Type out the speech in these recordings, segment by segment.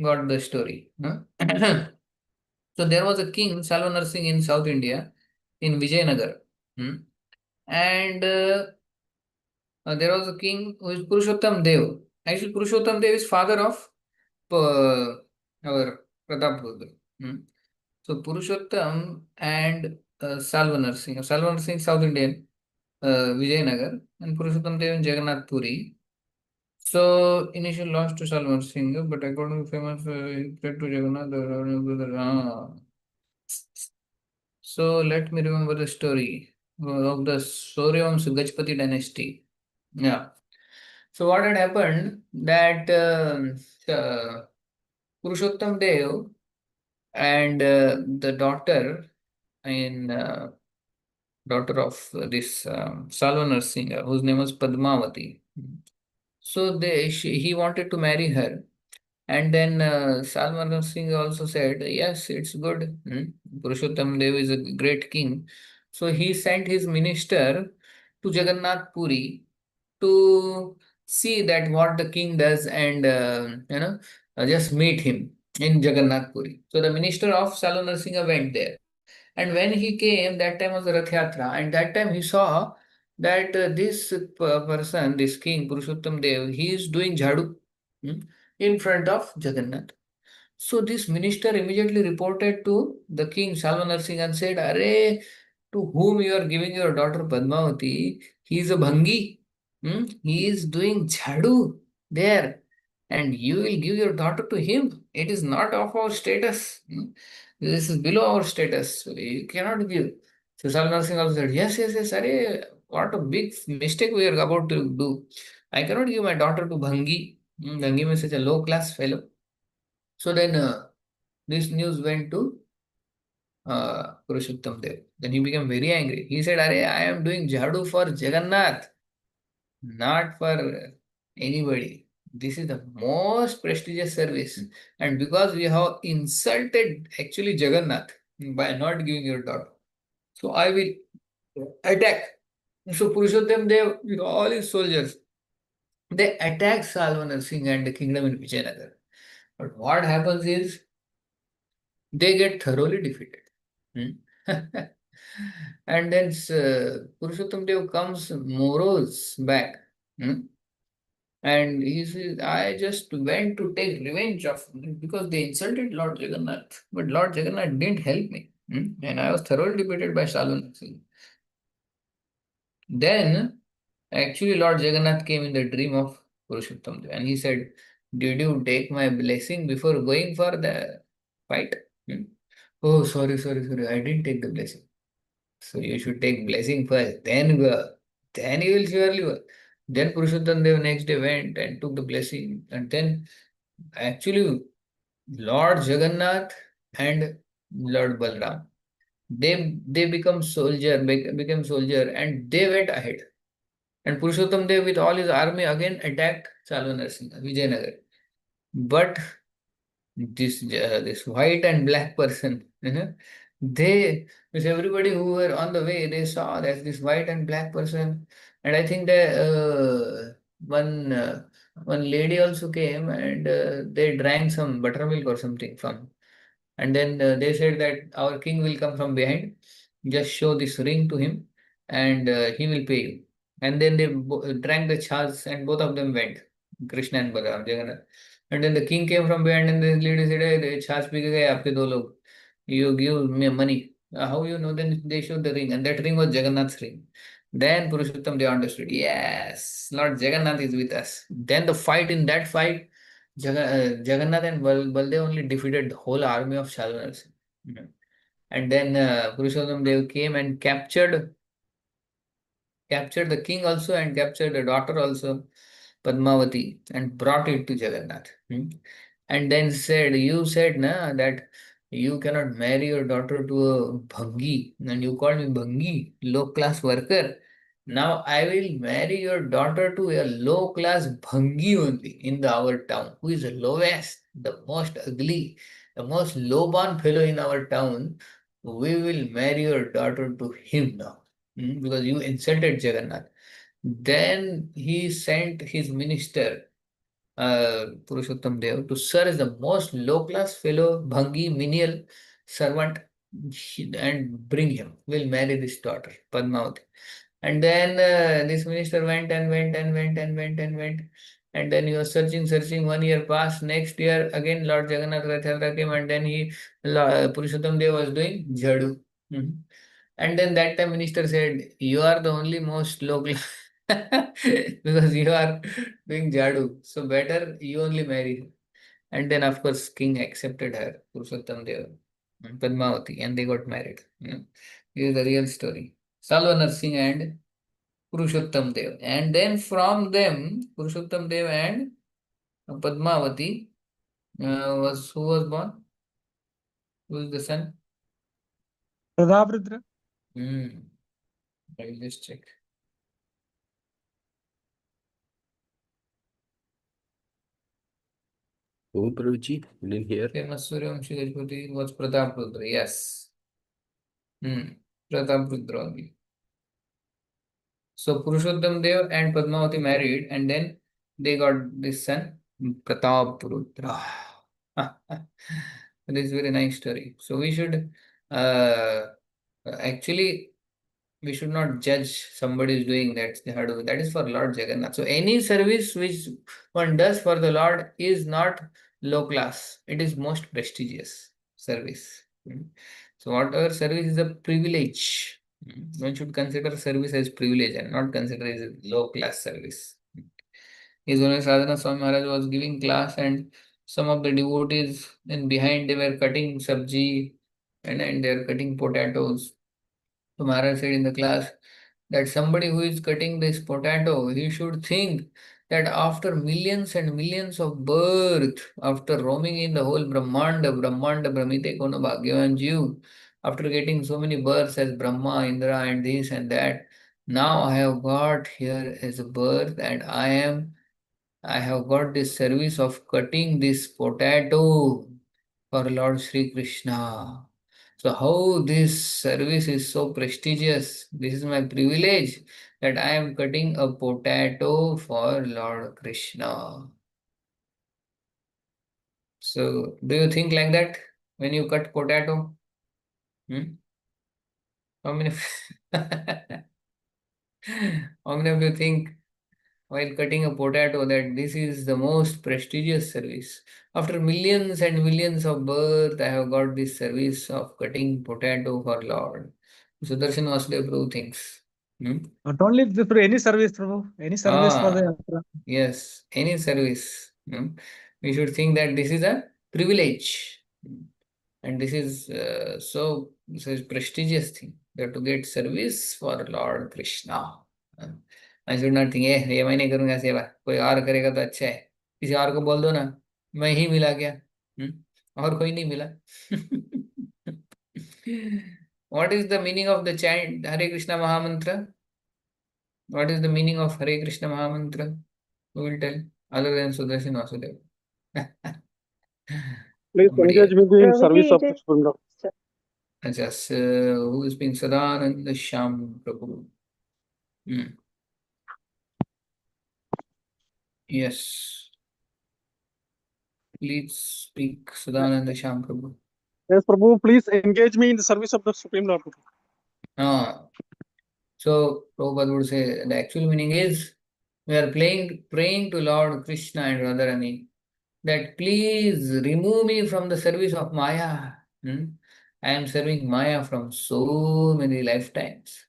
got the story. Huh? So there was a king, Salva Singh, in South India, in Vijayanagar. Hmm? And there was a king who is Purushottam Dev. Actually, Purushottam Dev is father of our Pratap Rudra. Hmm? So Purushottam and Salva Singh. Salva Singh, South Indian, Vijayanagar, and Purushottam Dev in Jagannath Puri. So initially lost to Salman Singh, but according to famous, he prayed to Jagannath. So let me remember the story of the Soryavamsa Gajpati dynasty. Yeah. So what had happened that Purushottam Dev and the daughter in daughter of this Salva Singh, whose name was Padmavati. So he wanted to marry her. And then Salman Singh also said, yes, it's good. Purushottam Dev is a great king. So he sent his minister to Jagannath Puri to see that what the king does and just meet him in Jagannath Puri. So the minister of Salman Singh went there. And when he came, that time was the Rath Yatra, and that time he saw that this person, this king, Purushottam Dev, he is doing jhadu hmm, in front of Jagannath. So this minister immediately reported to the king, Salman Singh, and said, Are, to whom you are giving your daughter Padmavati, he is a bhangi. He is doing jhadu there, and you will give your daughter to him. It is not of our status. This is below our status. So you cannot give. So Salman Singh also said, Yes, yes, yes, Are, what a big mistake we are about to do. I cannot give my daughter to bhangi. Bhangi means such a low class fellow. So then this news went to Purushottam Dev. Then he became very angry. He said, Are, I am doing jhadu for Jagannath, not for anybody. This is the most prestigious service. And because we have insulted actually Jagannath by not giving your daughter, so I will attack. So Purushottam Dev, with all his soldiers, they attack Salvan Singh and the kingdom in Vijayanagar. But what happens is they get thoroughly defeated. Hmm? And then Purushottam Dev comes morose back. Hmm? And he says, I just went to take revenge of because they insulted Lord Jagannath. But Lord Jagannath didn't help me. And I was thoroughly defeated by Salvan Singh. Then actually Lord Jagannath came in the dream of Purushottam Dev and he said, Did you take my blessing before going for the fight? Hmm? Oh, sorry. I didn't take the blessing. So you should take blessing first, then go. Then you will surely work. Then Purushottam Dev next day went and took the blessing. And then actually Lord Jagannath and Lord Balram, they became soldier and they went ahead. And Purushottam Dev with all his army again attacked Salva Singh, Vijayanagar. But this white and black person, they with everybody who were on the way, they saw that this white and black person, and I think that one lady also came and they drank some buttermilk or something from, and then they said that our king will come from behind, just show this ring to him, and he will pay you. And then they drank the chas, and both of them went, Krishna and Balaram, Jagannath. And then the king came from behind, and the lady said, "Hey, chas pी के गए आपके दो लोग. You give me money." How you know? Then they showed the ring, and that ring was Jagannath's ring. Then Purushottam they understood. Yes, Lord Jagannath is with us. Then the fight in that fight, Jagannath and Baldev only defeated the whole army of Shalvanas. And then Purushottam Dev came and captured the king also and captured the daughter also, Padmavati, and brought it to Jagannath. And then said, You said na, that you cannot marry your daughter to a bhangi, and you called me bhangi, low class worker. Now I will marry your daughter to a low class bhangi only in our town, who is the lowest, the most ugly, the most low born fellow in our town. We will marry your daughter to him now. Because you insulted Jagannath. Then he sent his minister. Purushottam Dev to serve the most low class fellow, Bhangi, menial servant, and bring him. We'll marry this daughter, Padmavati. And then this minister went and went and went and went and went. And then he was searching, searching. 1 year passed. Next year, again, Lord Jagannath Rath Yatra came, and then Purushottam Dev was doing Jadu. Mhm. And then that time minister said, "You are the only most local because you are doing Jadu. So better you only marry her." And then, of course, king accepted her, Purushottam Dev, Padmavati, and they got married. This is the real story. Salva Singh and Purushottam Dev. And then from them, Purushottam Dev and Padmavati was who was born? Who is the son? Prabhu. Hmm. I will just check. Who, Prabhuji? Didn't hear. Famous Suryamshi Gajpati was Pratap Rudra. Yes. Pratap Rudra only. So Purushottam Dev and Padmavati married, and then they got this son, Pratap Rudra. This is very nice story. So we should uh, actually we should not judge somebody is doing that they have to, that is for Lord Jagannath. So any service which one does for the Lord is not low class. It is most prestigious service. So whatever service is a privilege. One should consider service as privilege and not consider it as a low class service. His Holiness Sadhana Swami Maharaj was giving class, and some of the devotees in behind they were cutting sabji, and they were cutting potatoes. So Maharaj said in the class that somebody who is cutting this potato, he should think that after millions and millions of birth, after roaming in the whole Brahmanda Brahmite Kono Bhagyavan Jeev, after getting so many births as Brahma, Indra, and this and that, now I have got here as a birth, and I have got this service of cutting this potato for Lord Sri Krishna. So how this service is so prestigious? This is my privilege that I am cutting a potato for Lord Krishna. So do you think like that when you cut potato? Hmm? How many how many of you think while cutting a potato that this is the most prestigious service? After millions and millions of birth, I have got this service of cutting potato for Lord. Sudarshan Vasudev Prabhu thinks. Hmm? Not only for any service, Prabhu, any service for the Ah, yatra. yes, any service. We should think that this is a privilege. And this is such prestigious thing that to get service for Lord Krishna. I should not think, ये मैं नहीं करूंगा सेवा, कोई और करेगा तो अच्छा है, किसी और को बोल दो ना, मैं ही मिला क्या? और कोई नहीं मिला. What is the meaning of the chant Hare Krishna Mahamantra? What is the meaning of Hare Krishna Mahamantra? Who will tell? Other than Sudarshan Vasudev. Please Somebody engage else. me in service Prabhuji, of it the is Supreme Lord. Just who is being Sadananda Sham Prabhu. Yes. Please speak Sadananda Sham Prabhu. Yes, Prabhu, please engage me in the service of the Supreme Lord. Ah. So Prabhupada would say the actual meaning is we are praying to Lord Krishna and Radharani that please remove me from the service of Maya. I am serving Maya from so many lifetimes.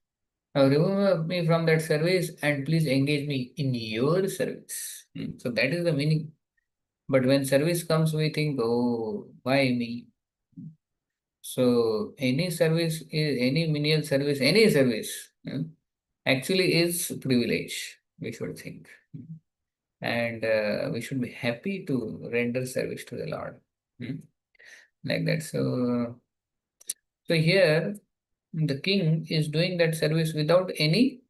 Now remove me from that service and please engage me in your service. So that is the meaning. But when service comes, we think, oh, why me? So any service is any menial service, any service actually is privilege, we should think. And we should be happy to render service to the Lord. Like that. So here the king is doing that service without any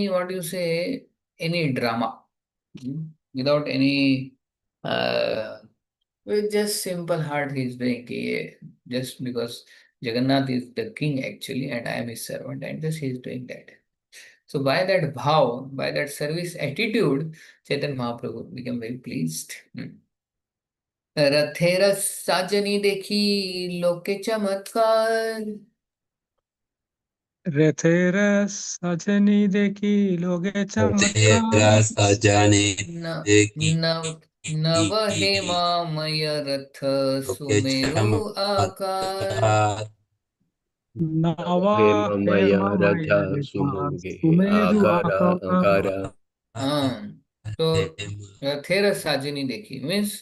what do you say, any drama. Without any with just simple heart he is doing just because Jagannath is the king actually and I am his servant and just he is doing that. So by that bhav, by that service attitude, Chaitanya Mahaprabhu became very pleased. रथेरस साजनी देखी लोके चमत्कार रथेरस सजनी देखी लोगे तेरा चमत्कार सजाने न देखी नव नव हेमामय रथ लोके सुमेरु आकार चमत्कार नवा हेममय हेममय रथ रेखा सुमुगे सुमेरु आकार आकार आकार हाँ so रथेरस साजनी देखी means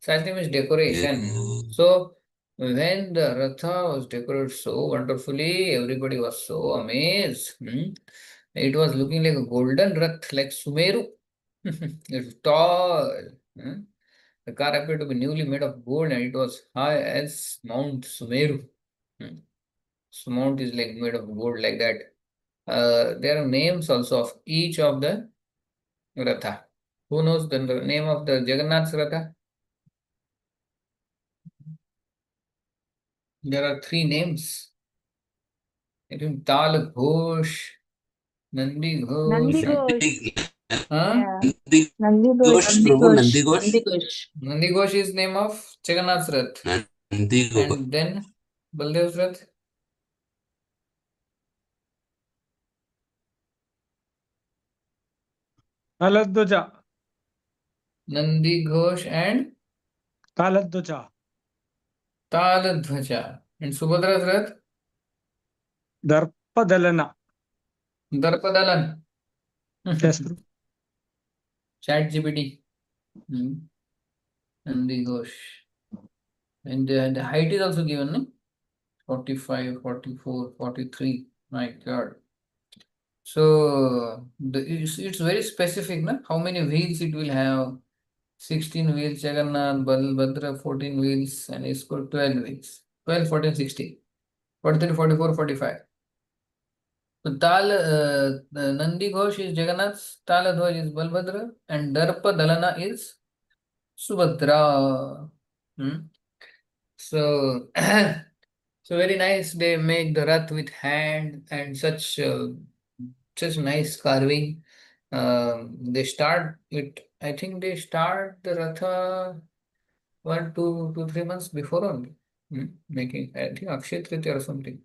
sajni means decoration. So when the ratha was decorated so wonderfully, everybody was so amazed. It was looking like a golden rath, like Sumeru. It's tall. Hmm. The car appeared to be newly made of gold and it was high as Mount Sumeru. Hmm. So mount is like made of gold like that. There are names also of each of the ratha. Who knows the name of the Jagannath's ratha? There are three names. I think Tal Ghosh, Nandi Nandi Ghosh, Ghosh. huh? Yeah. Nandi Nandi Ghosh Ghosh. Prabhu Nandi Ghosh Nandi Ghosh. Nandi Ghosh is name of Jagannath's Rath. Nandi Ghosh And then Baldev's Rath. कालध्वजा Nandi Ghosh and कालध्वजा Taladhvaja. And Subhadra's Rath, दर्पदलना Darpadalan. yes bro. Chat GPT. Nandi Ghosh. And the height is also given, no? 45, 44, 43. My God. So it's very specific, na? How many wheels it will have? 16 wheels, Jagannath, Balbhadra, 14 wheels, and Isko 12 wheels. 12, 14, 16. 43, 44, 45. So Nandi Ghosh is Jagannath, Taladhwaj is Balbhadra, and Darpa Dalana is Subhadra. So, so very nice. They make the rath with hand and such nice carving. They start it. I think they start the ratha 3 months before only. Making I think Akshay Tritiya or something.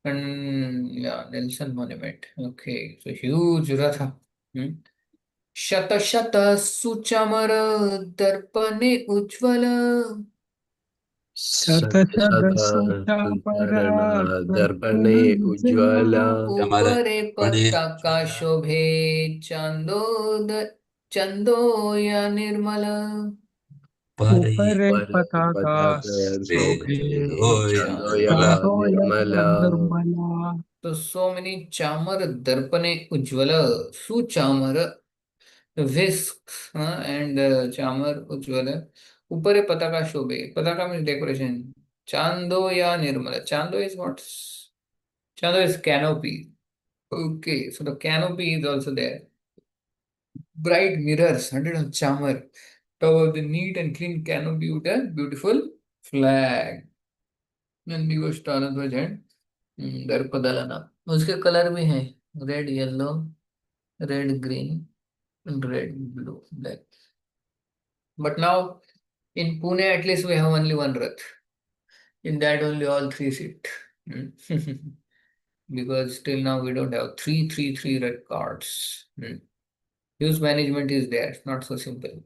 And yeah, Nelson Monument. Okay, so huge ratha. Shata shata suchamara darpane ujvala. शत सत शत सत सोचा सुचरण पराक्रम दर्पणे उज्ज्वला उज्ज्वल कमर ऊपरे पणे पताका शोभे चंदो या निर्मल परे ऊपर एक पर पताका पताक शोभे शोभे चंदोया चंदोय निर्मल चंद्रमला तो so many chamar darpane ujjvala suchamar whisk and chamar ujjvala upare pataka shobhe pataka means decoration chando ya nirmala chando is what chando is canopy. Okay, so the canopy is also there. Bright mirrors, hundred of chamar, cover the neat and clean canopy with a beautiful flag. Nandi को star ध्वज है दर्पदलना उसके colour भी हैं red yellow red green red blue black but now in Pune at least we have only one rath in that only all three sit. Because till now we don't have three red cards. Use management is there, it's not so simple.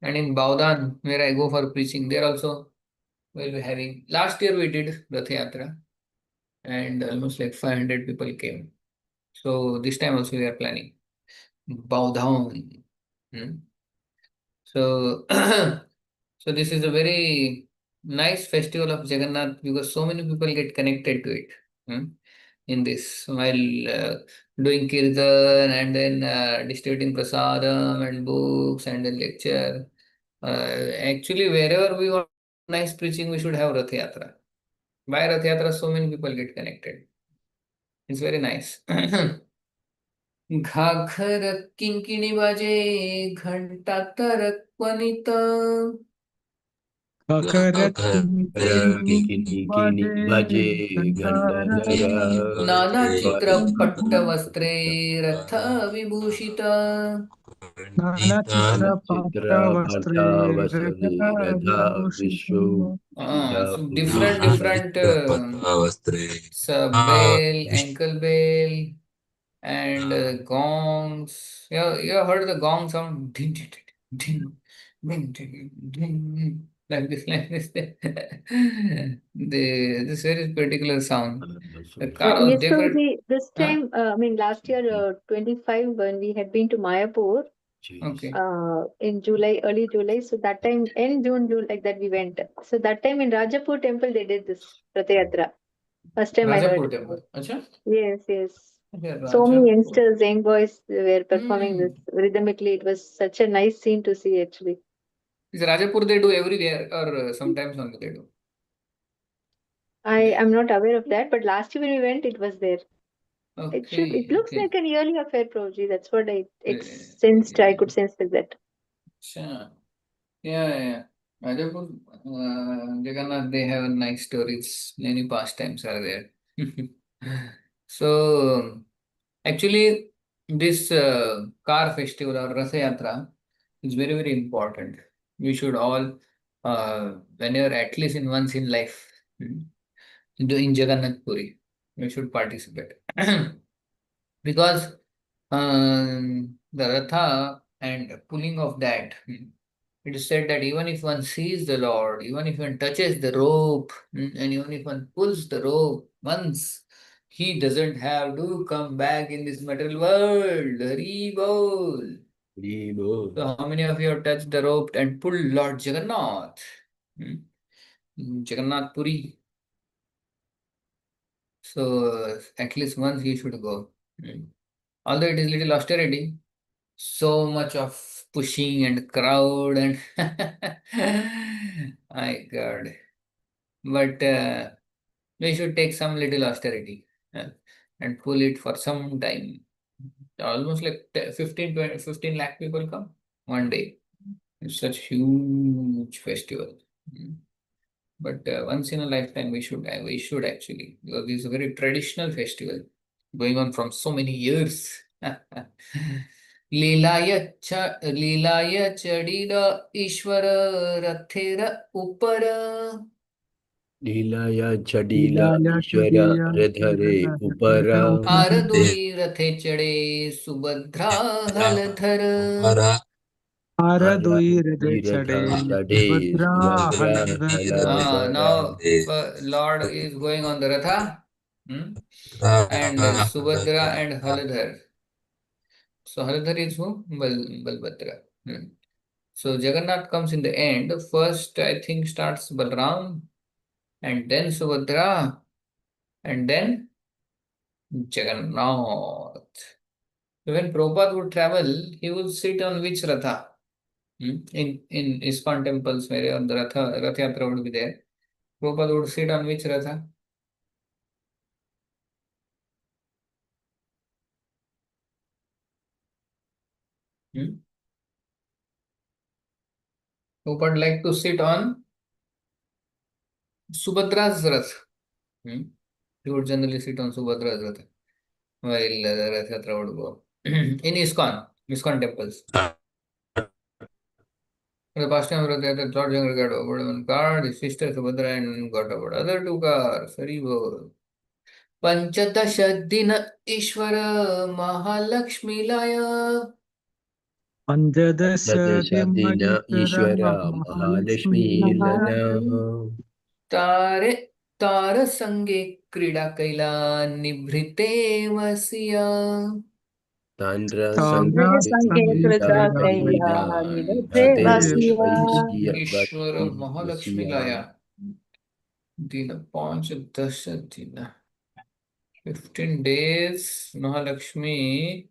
And in Baudan, where I go for preaching, there also we'll be having. Last year we did Rath Yatra, and almost like 500 people came. So this time also we are planning Baudan. So, so this is a very nice festival of Jagannath because so many people get connected to it. In this while doing kirtan and then distributing prasadam and books and then lecture. Actually, wherever we want nice preaching, we should have Rath Yatra. By Rath Yatra, so many people get connected. It's very nice. घाघर किंकिणी बाजे घंटा तरक Vanita Kini kini baje gandadara नाना चित्र पट्ट Varnita वस्त्रे रथ विभूषित Chitra Partha Vasani Radha Vishnu So Shita different bell, ankle bell, and gongs. You heard the gong sound? Ding, ding, ding, ding, ding, ding, like this, like this. This very particular sound. The car was Yes, different. Prabhuji, this Huh? time, I mean, last year, 25, when we had been to Mayapur Okay. in July, early July. So that time, in June, like that, we went. So that time in Rajapur temple, they did this Ratha Yatra. First time I Rajapur heard. temple. Acha? Yes, yes. Okay, So many Rajapur. youngsters, young boys were performing this Hmm. rhythmically. It was such a nice scene to see, actually. Is Rajapur they do everywhere or sometimes only they do? I am not aware of that, but last year when we went, it was there. It Okay, looks okay. like an yearly affair, Prabhuji. That's what it sensed. I Yeah. could sense like that. Sure. Yeah. Rajapur, Jagannath, they have nice stories. Many pastimes are there. So, actually, this car festival or Ratha Yatra is very, very important. We should all, whenever at least in once in life, in Jagannath Puri, we should participate. Because the Ratha and pulling of that. It is said that even if one sees the Lord, even if one touches the rope, and even if one pulls the rope once, he doesn't have to come back in this material world. Hari bol. So, how many of you have touched the rope and pulled Lord Jagannath? Jagannath Puri. So, at least once he should go. Although it is little austerity, so much of pushing and crowd and my God. But we should take some little austerity and pull it for some time. Almost like 15, 20, 15 lakh people come one day. It's such huge festival. Mm. But once in a lifetime, we should actually, because this is a very traditional festival going on from so many years. लीलाय चढ़िल ईश्वर रथेर ऊपर Leelaya Chadila Ishvara Radhare Upara आरदोई रथे चढ़े सुभद्रा हलधर Ara Aradui Hriday Radha Chade Chade Subhadra Subhadra Haladhar Haladara Now Lord is going on the Ratha, and Subhadra and Haladhar. So Haladhar is who? Balbhadra. So Jagannath comes in the end. First, I think, starts Balram, and then Subhadra, and then Jagannath. So when Prabhupada would travel, he would sit on which Ratha? In ISKCON temples, where on the Ratha Yatra would be there. Prabhupada would sit on which Ratha? Hmm? Prabhupada like to sit on Subhadra's Rath. He would generally sit on Subhadra's Rath while the Rath Yatra would go. In ISKCON temples. The past time Rath Yatra, Lord Jangara got over one car, his sister Subhadra and got about other two cars. Hari bol. पंचदश दिन ईश्वर महालक्ष्मी लाया Panjadasha Dina Dimayishvara Ishvara Mahalakshmi Mahalakshmi Lana तारे तार संगे क्रीडा कैला निभृते वसिया Tandra Tara Raja Sankirta Sankirta Sankirta Kaila Kaila Kaila Nivade Nivade Vasya. Vaishya ईश्वर महालक्ष्मी लाया Vasya दिन पांच दस दिन 15 days Mahalakshmi.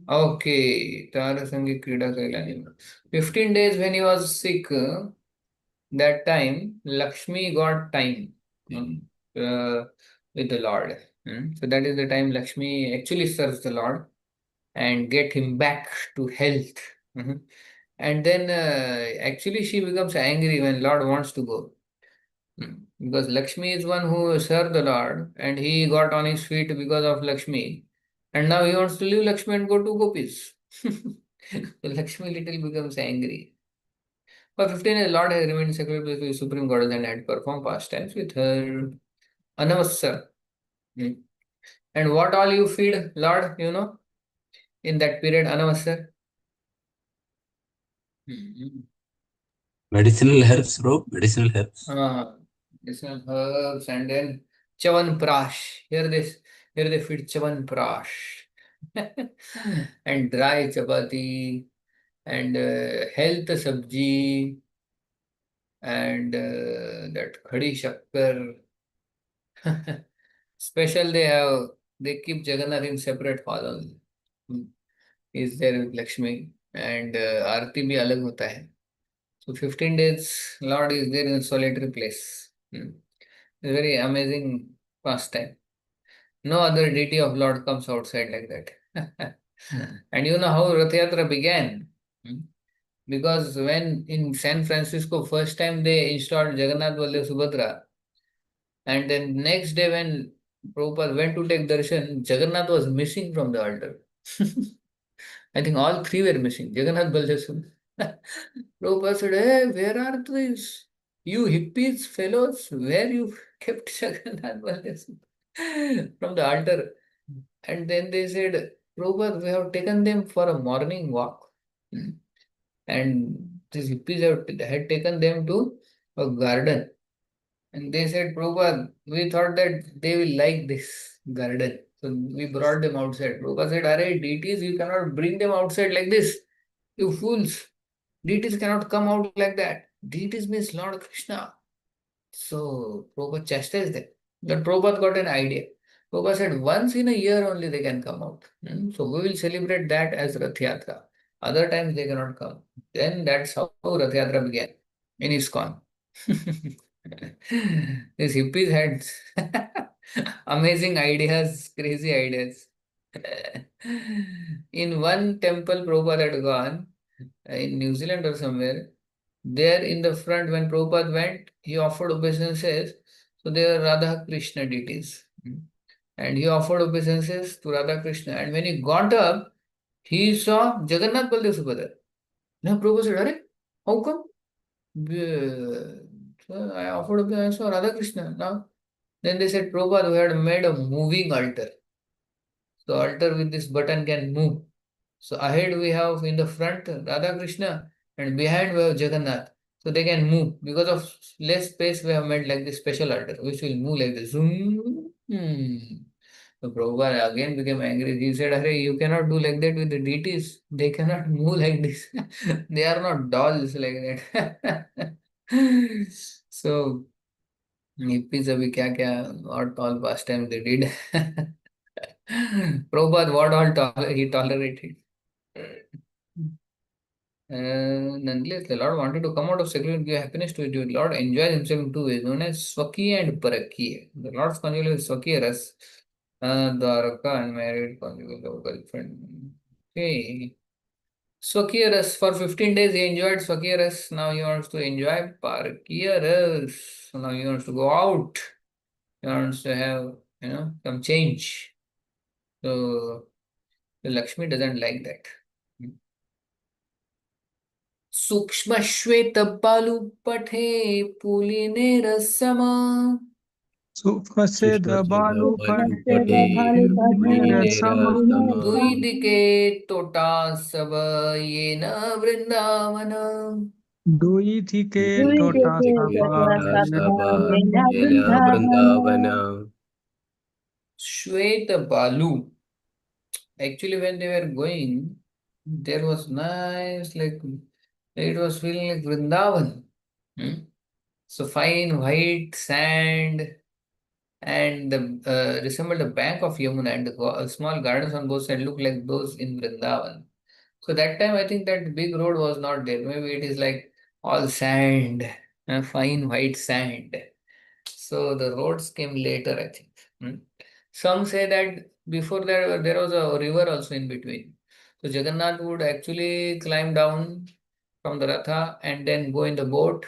Okay, Tara Sangi Krida Kailani. 15 days when he was sick, that time Lakshmi got time with the Lord. So that is the time Lakshmi actually serves the Lord and get him back to health. And then actually she becomes angry when Lord wants to go. Because Lakshmi is one who served the Lord and he got on his feet because of Lakshmi. And now he wants to leave Lakshmi and go to gopis. So Lakshmi little becomes angry. For 15 years, Lord has remained secret with the Supreme Goddess and had performed pastimes with her. Anavasya. Hmm. And what all you feed, Lord, in that period, Anavasya? Medicinal herbs, bro. Medicinal herbs. Medicinal herbs and then Chavan Prash. Here they feed Chavan Prash. And dry chapati and health sabji and that khadi shakkar. Special they keep Jagannath in separate hall only. Hmm. Is there with Lakshmi and Aarti bhi alag hota hai. So 15 days Lord is there in a solitary place. A very amazing pastime. No other deity of Lord comes outside like that. And you know how Rath Yatra began? Hmm? Because when in San Francisco first time they installed Jagannath Baldev Subhadra, and then next day when Prabhupada went to take darshan, Jagannath was missing from the altar. I think all three were missing. Jagannath, Baldev, Subhadra. Prabhupada said, "Hey, where are these? You hippies, fellows, where you kept Jagannath, Baldev, Subhadra?" From the altar. And then they said, "Prabhupada, we have taken them for a morning walk. Hmm. And these hippies had taken them to a garden. And they said, Prabhupada, we thought that they will like this garden. So we brought them outside." Prabhupada said, "Arey, deities, you cannot bring them outside like this. You fools. Deities cannot come out like that. Deities means Lord Krishna." So Prabhupada chastised them. But Prabhupada got an idea. Prabhupada said, once in a year only they can come out. So we will celebrate that as Rath Yatra. Other times they cannot come. Then that's how Rath Yatra began in ISKCON. These hippies had amazing ideas, crazy ideas. In one temple Prabhupada had gone, in New Zealand or somewhere, there in the front when Prabhupada went, he offered obeisances. So they were Radha Krishna deities. And he offered obeisances to Radha Krishna. And when he got up, he saw Jagannath Baldev Subhadra. Now Prabhupada said, "Arey, how come? So I offered obeisance to Radha Krishna. Now, then they said, Prabhupada, we had made a moving altar. So altar with this button can move. So ahead we have in the front Radha Krishna and behind we have Jagannath. So they can move. Because of less space we have made like this special altar which will move like this. Zoom. So Prabhupada again became angry. He said, "Arey, you cannot do like that with the deities. They cannot move like this. They are not dolls like that." So hippies abhi kya kya what all past time they did. Prabhupada what all he tolerated. Nonetheless, the Lord wanted to come out of secular and give happiness to the Lord enjoys himself in two ways, known as Swaki and Paraki. The Lord's conjugal is Swaki Ras, Dwaraka, unmarried conjugal girlfriend. Okay. Swaki Ras, for 15 days he enjoyed Swaki Ras, now he wants to enjoy Paraki Ras. Now he wants to go out, he wants to have, some change. So, the Lakshmi doesn't like that. सूक्ष्मश्वेतबालुपठे पुलिने रसमा Sukhaseda balu Balupate sama Pulinera दुई दिके तोटा सब ये न Vrindavan doi thike Dui tota deke saba tota Saba saba yena Yena vrindavana. Vrindavana. श्वेत बालू actually when they were going there was nice like it was feeling like Vrindavan. So fine white sand and resembled the bank of Yamuna and the small gardens on both sides look like those in Vrindavan. So that time I think that big road was not there. Maybe it is like all sand, fine white sand. So the roads came later, I think. Some say that before that there was a river also in between. So Jagannath would actually climb down from the Ratha and then go in the boat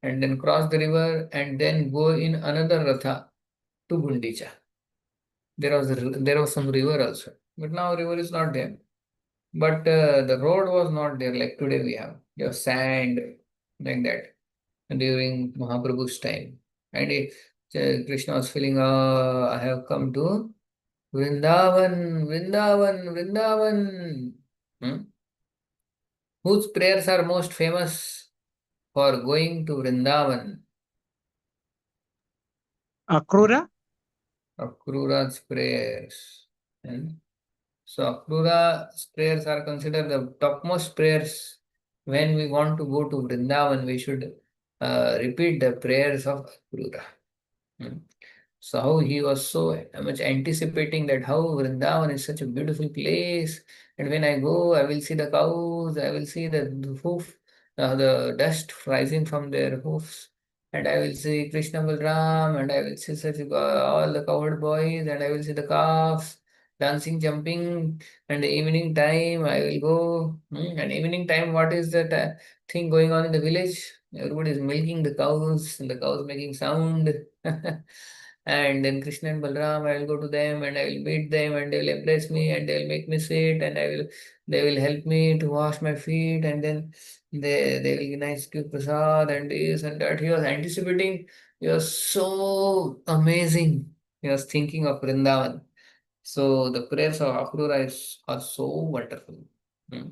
and then cross the river and then go in another Ratha to Gundicha. There was some river also, but now river is not there. But the road was not there like today we have. Just sand like that during Mahaprabhu's time. And Krishna was feeling, I have come to Vrindavan, Vrindavan, Vrindavan. Hmm? Whose prayers are most famous for going to Vrindavan? Akrura? Akrura's prayers. Hmm? So Akrura's prayers are considered the topmost prayers. When we want to go to Vrindavan, we should repeat the prayers of Akrura. Hmm. So how he was so much anticipating that how Vrindavan is such a beautiful place, and when I go, I will see the cows, I will see the hoof, the dust rising from their hoofs, and I will see Krishna Balram, and I will see such all the cowherd boys, and I will see the calves dancing, jumping, and the evening time I will go. And evening time, what is that thing going on in the village? Everybody is milking the cows, and the cows making sound. And then Krishna and Balram, I will go to them and I will meet them and they will embrace me and they will make me sit and they will help me to wash my feet and then they will nice give prasad and this and that. He was anticipating. He was so amazing. He was thinking of Vrindavan. So the prayers of Akrura are so wonderful. Hmm.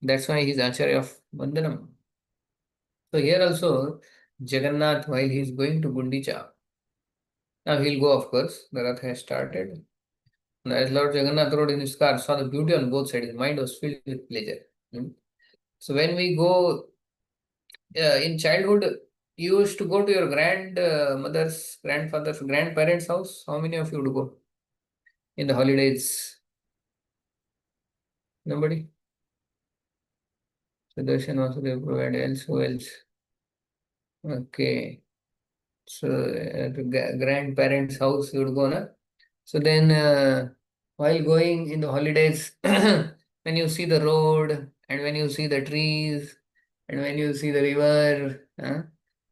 That's why he's Acharya of Vandanam. So here also, Jagannath, while he is going to Gundicha, now he'll go, of course. The Rath has started. And as Lord Jagannath rode in his car, saw the beauty on both sides. His mind was filled with pleasure. Hmm. So when we go in childhood, you used to go to your grandmother's, grandfather's, grandparents' house. How many of you would go in the holidays? Nobody? Sudarshan Vasudev provided else. Who else? Okay. So to grandparents' house you would go, na? So then, while going in the holidays, when you see the road and when you see the trees and when you see the river,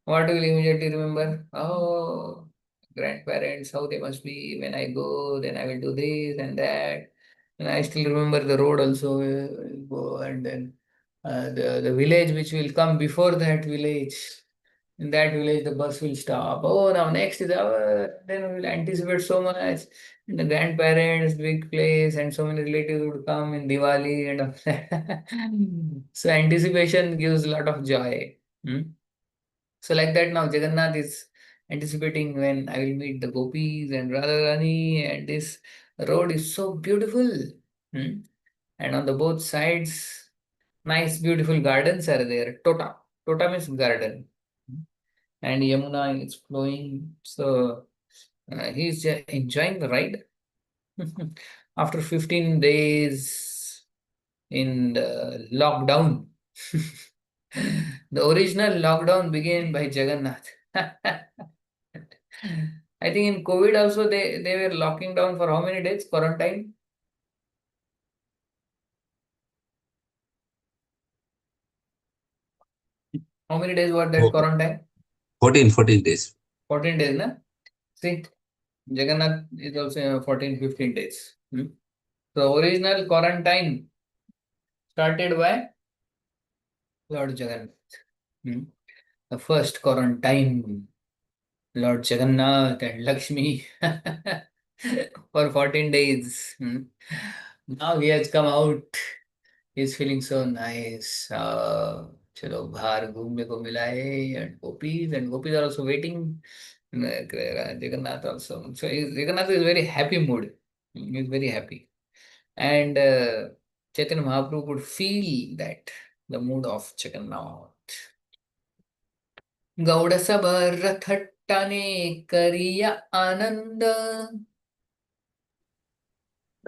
what will you immediately remember? Oh, grandparents, how they must be. When I go, then I will do this and that. And I still remember the road also. Go and then the village which will come before that village. In that village, the bus will stop. Oh, now next is our. Then we will anticipate so much. And the grandparents, big place, and so many relatives would come in Diwali and all that. So anticipation gives a lot of joy. Hmm? So like that now Jagannath is anticipating when I will meet the gopis and Radharani and this road is so beautiful. Hmm? And on the both sides, nice beautiful gardens are there. Tota means garden. And Yamuna is flowing. So he's enjoying the ride. After 15 days in the lockdown, the original lockdown began by Jagannath. I think in COVID also they were locking down for how many days? Quarantine? How many days was that Oh, quarantine? 14 days. 14 days, na? See, Jagannath is also 14, 15 days. So original quarantine started by Lord Jagannath. The first quarantine, Lord Jagannath and Lakshmi for 14 days. Now he has come out. He's feeling so nice. चलो बाहर घूमने को मिला है and gopis are also waiting. Jagannath also. So Jagannath is very happy mood. He's very happy. And Chaitanya Mahaprabhu could feel that, the mood of Jagannath. Gaur सबर रथट्टाने करिया आनंद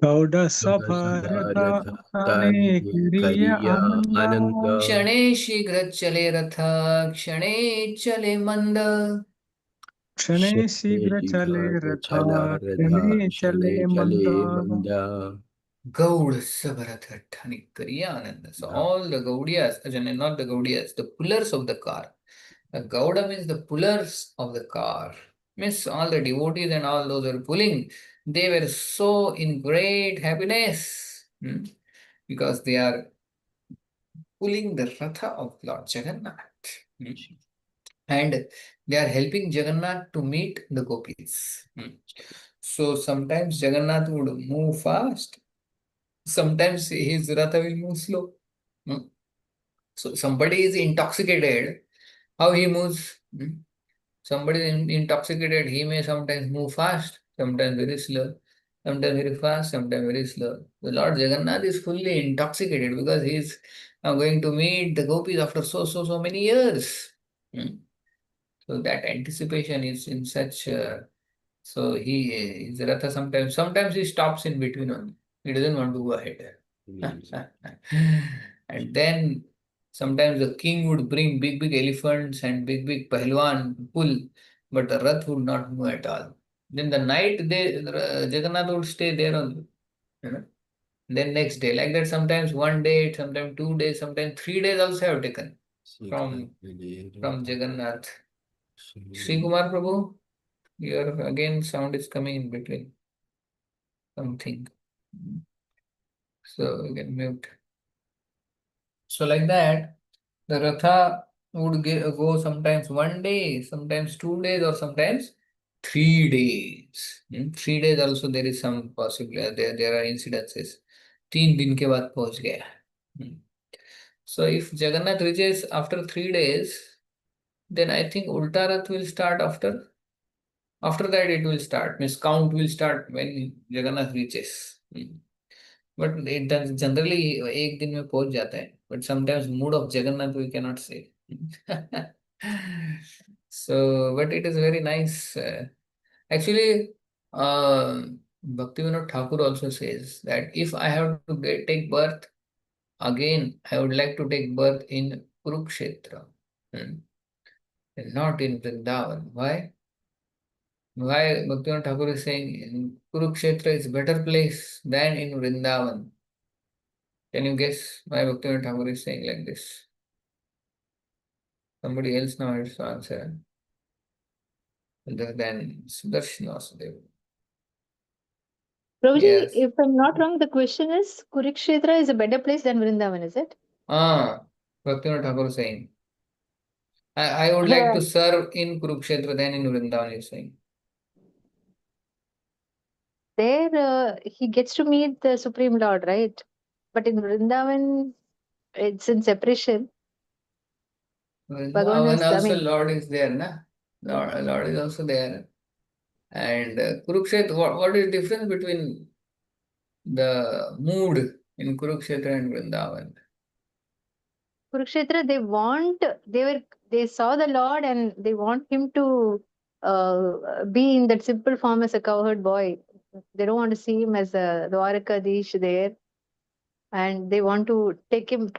Gauda Sabharata Tane Kiriya Kariya Ananda Ananda क्षणे शीघ्र चले रथ क्षणे चले मंद Kshane Shigra Chale Shigra Ratha Chala Radha Kshane Shane Chale Chale Manda. Manda Gaud Sabarathani Kariyananda. So all the Gaudiyas, not the Gaudiyas, the pullers of the car. The Gauda means the pullers of the car. Means all the devotees and all those who are pulling, they were so in great happiness. Because they are pulling the Ratha of Lord Jagannath. And they are helping Jagannath to meet the gopis. So sometimes Jagannath would move fast, sometimes his Ratha will move slow. So somebody is intoxicated, how he moves? Somebody is intoxicated, he may sometimes move fast, sometimes very slow, sometimes very fast, sometimes very slow. The Lord Jagannath is fully intoxicated because he is now going to meet the gopis after so many years. So that anticipation is in such. So he is Ratha sometimes he stops in between only. He doesn't want to go ahead. And then sometimes the king would bring big elephants and big pahlwan pull, but the Rath would not move at all. Then the night Jagannath would stay there only. You know. Then next day, like that, sometimes 1 day, sometimes 2 days, sometimes 3 days also have taken from Jagannath. Sri Kumar Prabhu, your again sound is coming in between something. So you can mute. So like that, the Ratha would go sometimes 1 day, sometimes 2 days, or sometimes 3 days. 3 days also there is some possibility. There are incidences. 3 दिन के बाद पहुंच गया. So if Jagannath reaches after 3 days, then I think Ulta Rath will start after. After that it will start. Means count will start when Jagannath reaches. But it does generally एक दिन में पहुंच जाता है. But sometimes mood of Jagannath we cannot say. So, but it is very nice. Actually, Bhaktivinoda Thakur also says that if I have to take birth again, I would like to take birth in Kurukshetra, and not in Vrindavan. Why? Why Bhaktivinoda Thakur is saying in Kurukshetra is better place than in Vrindavan? Can you guess why Bhaktivinoda Thakur is saying like this? Somebody else now has to answer other than Sudarshan Vasudeva. Prabhuji, Yes. if I'm not wrong, the question is Kurukshetra is a better place than Vrindavan, is it? Bhaktivinoda Thakur is saying. I would like to serve in Kurukshetra than in Vrindavan, he's saying. There he gets to meet the Supreme Lord, right? But in Vrindavan, it's in separation. Bhagavan Vrindavan is, I also mean, Lord is there, na? Lord is also there. And Kurukshetra, what is the difference between the mood in Kurukshetra and Vrindavan? Kurukshetra, they saw the Lord and they want him to be in that simple form as a cowherd boy. They don't want to see him as a Dwarakadish there, and they want to take him.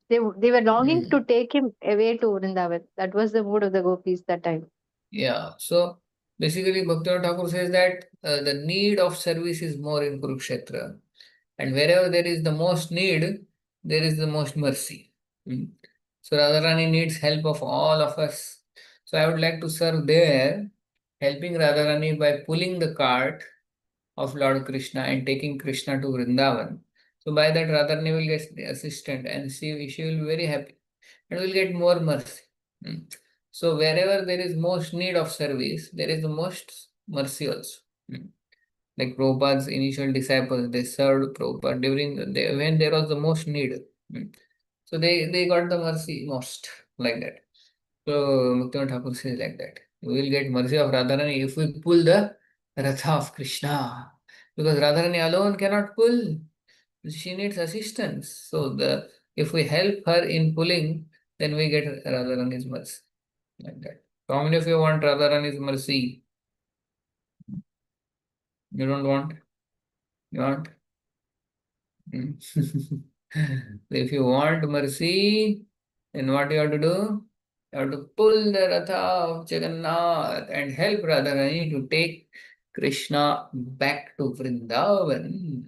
They were longing to take him away to Vrindavan. That was the mood of the gopis that time. Yeah, so basically Bhaktivinoda Thakur says that the need of service is more in Kurukshetra. And wherever there is the most need, there is the most mercy. So Radharani needs help of all of us. So I would like to serve there, helping Radharani by pulling the cart of Lord Krishna and taking Krishna to Vrindavan. So by that Radharani will get the assistant and she will be very happy and will get more mercy. So wherever there is most need of service, there is the most mercy also. Like Prabhupada's initial disciples, they served Prabhupada when there was the most need. So they got the mercy most, like that. So Bhaktivinoda Thakur says like that. We will get mercy of Radharani if we pull the Ratha of Krishna. Because Radharani alone cannot pull. She needs assistance. So if we help her in pulling, then we get Radharani's mercy. Like that. So how many of you want Radharani's mercy? You don't want? You want? If you want mercy, then what you have to do? You have to pull the Ratha of Jagannath and help Radharani to take Krishna back to Vrindavan.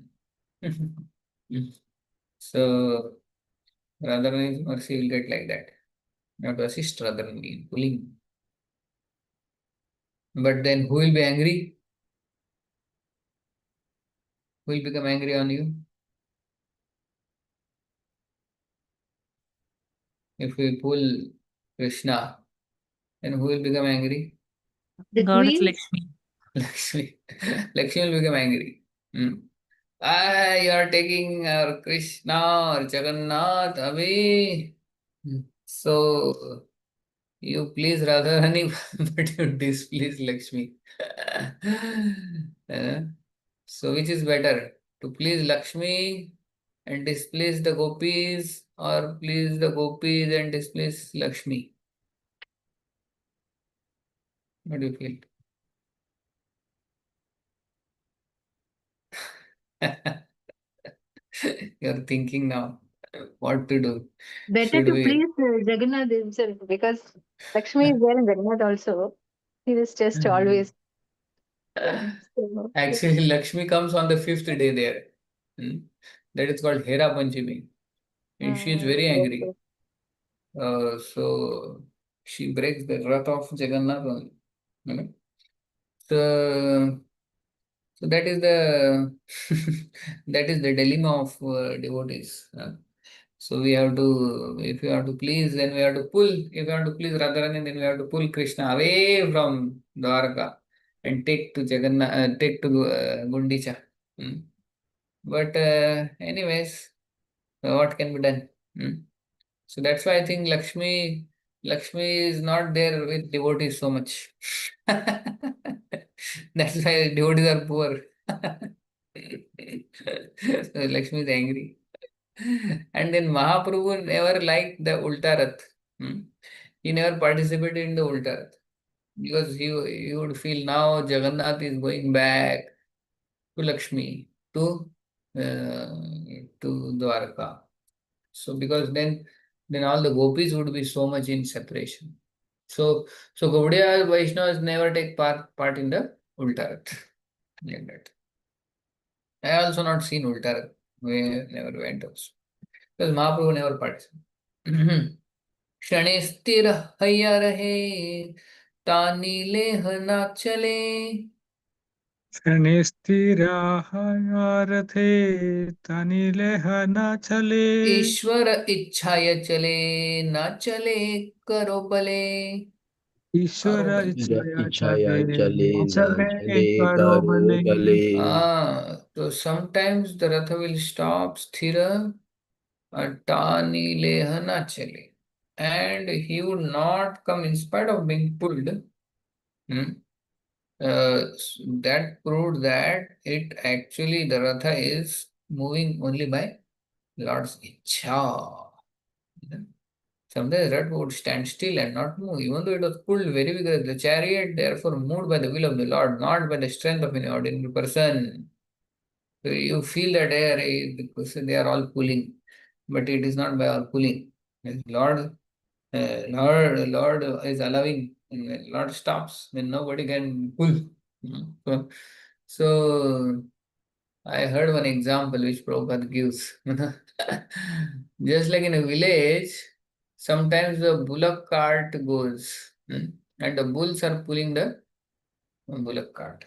So Radharani's mercy will get like that. You have to assist Radharani in pulling. But then who will be angry? Who will become angry on you? If we pull Krishna, then who will become angry? The Goddess queen, Lakshmi. Lakshmi. Lakshmi will become angry. Hmm. Ah, you are taking our Krishna or Jagannath away. So you please Radharani, but you displease Lakshmi. Uh, so which is better? To please Lakshmi and displease the gopis, or please the gopis and displease Lakshmi? What do you feel? You're thinking now what to do. better Should to we? please Jagannath himself, because Lakshmi is there in Jagannath also. He was just always. So, Actually, Lakshmi comes on the fifth day there. Hmm. That is called Hera Panchami. And she is very angry. okay. So she breaks the wrath of Jagannath only. You know? So, so that is the that is the dilemma of devotees. So we have to, if we have to please, then we have to pull. If we have to please Radharani, then we have to pull Krishna away from Dwarka and take to Jagannath, take to Gundicha. Hmm. But anyways, what can be done? Hmm? So that's why I think Lakshmi is not there with devotees so much. That's why devotees are poor. So Lakshmi is angry. And then Mahaprabhu never liked the Ulta Rath. Hmm? He never participated in the Ulta Rath because he would feel now Jagannath is going back to Lakshmi, uh, to Dwarka. So because then all the gopis would be so much in separation. So Gaudiya Vaishnavas never take part in the Ulta Rath. Like that. I also not seen Ulta Rath. We never went also. Because Mahaprabhu never participated. क्षणे स्थिर हैया रहे तानी लेह ना चले क्षणे स्थिराः रथे तनिलेह न चले ईश्वर इच्छाय चले ना चले करो बले ईश्वर करो बले इच्छया इच्छाया चले चले न न चले चले करो करो भले भले. so sometimes the ratha will stop sthira tani leha na chale, and he would not come in spite of being pulled. Hmm? That proved that it actually the ratha is moving only by Lord's ichha. Sometimes the ratha would stand still and not move, even though it was pulled very vigorously. The chariot therefore moved by the will of the Lord, not by the strength of any ordinary person. So you feel that air, because they are all pulling, but it is not by all pulling. Lord is allowing, and when Lord stops, then nobody can pull. So I heard one example which Prabhupada gives. Just like in a village, sometimes the bullock cart goes, and the bulls are pulling the bullock cart.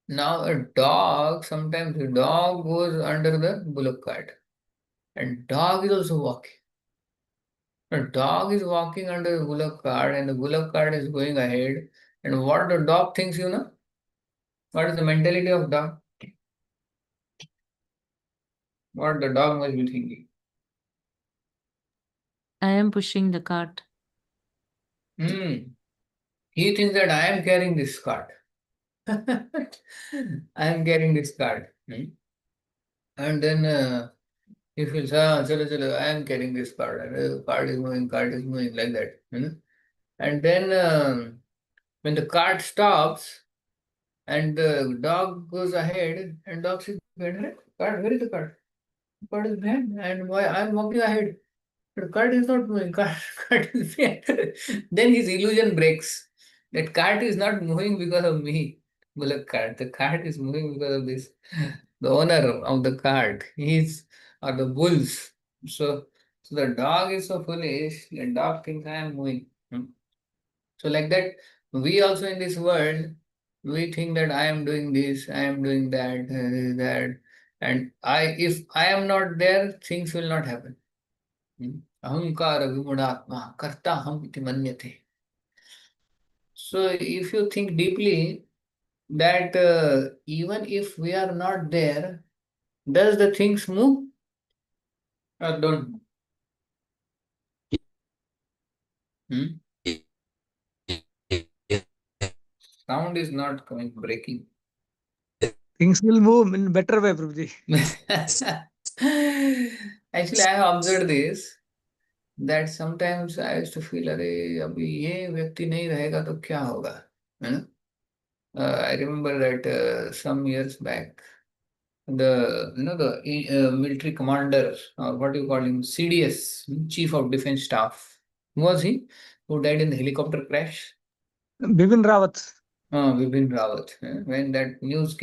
Now a dog, sometimes the dog goes under the bullock cart, and dog is also walking. A dog is walking under the bullock cart, and the bullock cart is going ahead. And what the dog thinks, what is the mentality of dog? What the dog must be thinking? I am pushing the cart. He thinks that I am carrying this cart. I am carrying this cart. And then he feels, chalo, chalo, I am carrying this cart. And cart is moving like that. And then when the cart stops and the dog goes ahead, and dog says, cart, where is the cart? The cart is behind, and why I am walking ahead. But cart is not moving, cart is behind. Then his illusion breaks. That cart is not moving because of me, bullock cart. The cart is moving because of this the owner of the cart, or the bulls. So the dog is so foolish, the dog thinks I am moving. So like that, we also in this world, we think that I am doing this, I am doing that, and if I am not there, things will not happen. Ahankara vimudatma karta ham iti manyate. So if you think deeply that even if we are not there, does the things move or don't move? Hmm? Sound is not coming, breaking. Things will move in better way, Prabhuji. Actually, I have observed this that sometimes I used to feel, अरे अभी ये व्यक्ति नहीं रहेगा तो क्या होगा, है ना? I remember that some years back, the military commander, or what you call him, CDS, Chief of Defense Staff, who was he? Who died in the helicopter crash? Bipin Rawat. Vipin Rawat. When that news